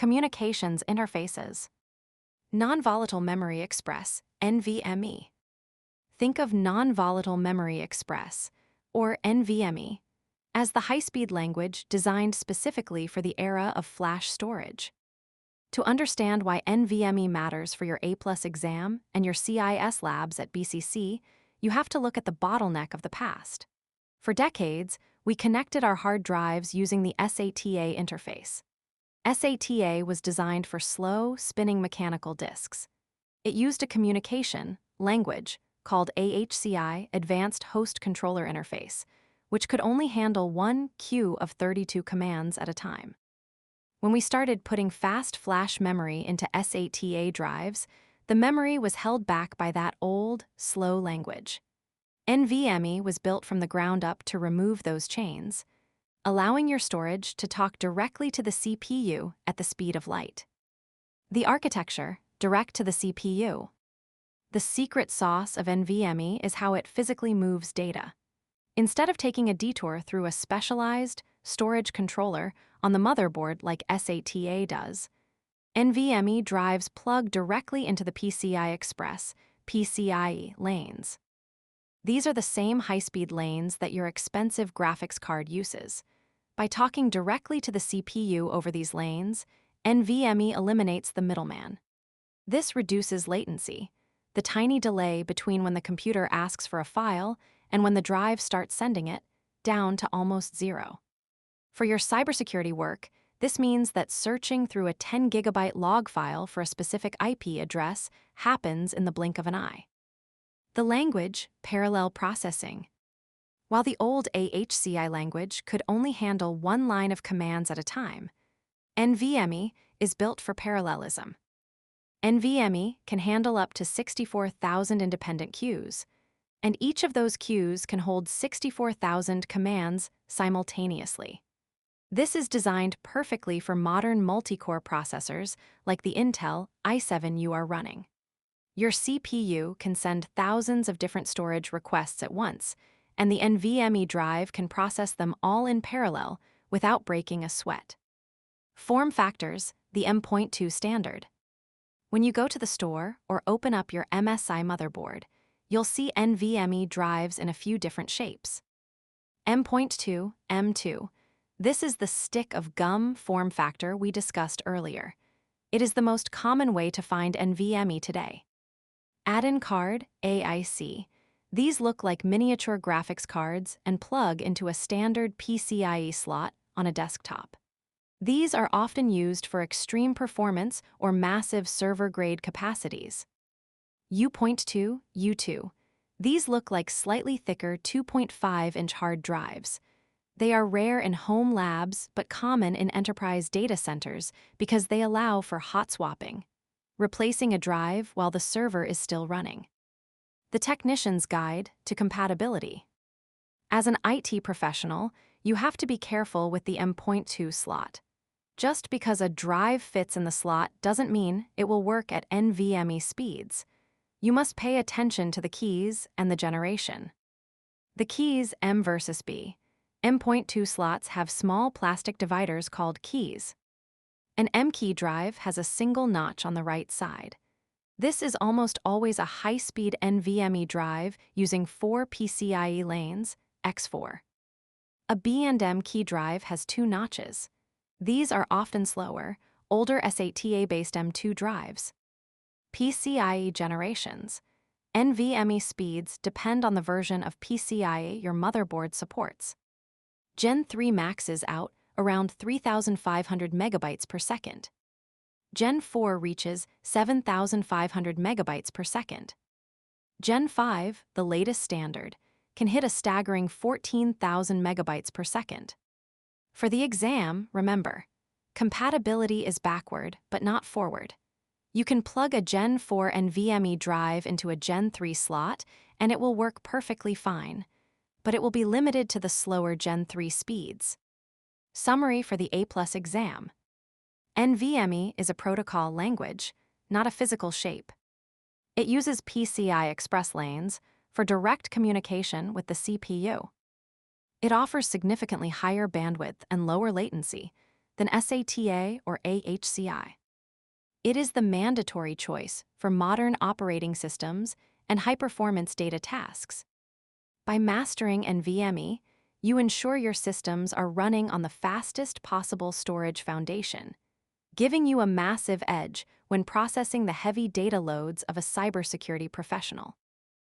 Communications interfaces. Non-volatile memory express, NVMe. Think of non-volatile memory express, or NVMe, as the high-speed language designed specifically for the era of flash storage. To understand why NVMe matters for your A+ exam and your CIS labs at BCC, you have to look at the bottleneck of the past. For decades, we connected our hard drives using the SATA interface. SATA was designed for slow, spinning mechanical disks. It used a communication language called AHCI, Advanced Host Controller Interface, which could only handle one queue of 32 commands at a time. When we started putting fast flash memory into SATA drives, the memory was held back by that old, slow language. NVMe was built from the ground up to remove those chains, allowing your storage to talk directly to the CPU at the speed of light. The architecture, direct to the CPU. The secret sauce of NVMe is how it physically moves data. Instead of taking a detour through a specialized storage controller on the motherboard like SATA does, NVMe drives plug directly into the PCI Express (PCIe) lanes. These are the same high-speed lanes that your expensive graphics card uses. By talking directly to the CPU over these lanes, NVMe eliminates the middleman. This reduces latency, the tiny delay between when the computer asks for a file and when the drive starts sending it, down to almost zero. For your cybersecurity work, this means that searching through a 10 GB log file for a specific IP address happens in the blink of an eye. The language, parallel processing. While the old AHCI language could only handle one line of commands at a time, NVMe is built for parallelism. NVMe can handle up to 64,000 independent queues, and each of those queues can hold 64,000 commands simultaneously. This is designed perfectly for modern multi-core processors like the Intel i7 you are running. Your CPU can send thousands of different storage requests at once, and the NVMe drive can process them all in parallel without breaking a sweat. Form factors, the M.2 standard. When you go to the store or open up your MSI motherboard, you'll see NVMe drives in a few different shapes. M.2, M2. This is the stick of gum form factor we discussed earlier. It is the most common way to find NVMe today. Add-in card, AIC. These look like miniature graphics cards and plug into a standard PCIe slot on a desktop. These are often used for extreme performance or massive server-grade capacities. U.2, U2. These look like slightly thicker 2.5-inch hard drives. They are rare in home labs but common in enterprise data centers because they allow for hot swapping, replacing a drive while the server is still running. The Technician's Guide to Compatibility. As an IT professional, you have to be careful with the M.2 slot. Just because a drive fits in the slot doesn't mean it will work at NVMe speeds. You must pay attention to the keys and the generation. The keys M versus B. M.2 slots have small plastic dividers called keys. An M-key drive has a single notch on the right side. This is almost always a high-speed NVMe drive using 4 PCIe lanes, X4. A B&M key drive has 2 notches. These are often slower, older SATA-based M.2 drives. PCIe generations. NVMe speeds depend on the version of PCIe your motherboard supports. Gen 3 maxes out around 3,500 megabytes per second. Gen 4 reaches 7,500 megabytes per second. Gen 5, the latest standard, can hit a staggering 14,000 megabytes per second. For the exam, remember, compatibility is backward but not forward. You can plug a Gen 4 NVMe drive into a Gen 3 slot and it will work perfectly fine, but it will be limited to the slower Gen 3 speeds. Summary for the A+ exam. NVMe is a protocol language, not a physical shape. It uses PCI Express lanes for direct communication with the CPU. It offers significantly higher bandwidth and lower latency, than SATA or AHCI. It is the mandatory choice for modern operating systems and high-performance data tasks. By mastering NVMe, you ensure your systems are running on the fastest possible storage foundation, giving you a massive edge when processing the heavy data loads of a cybersecurity professional.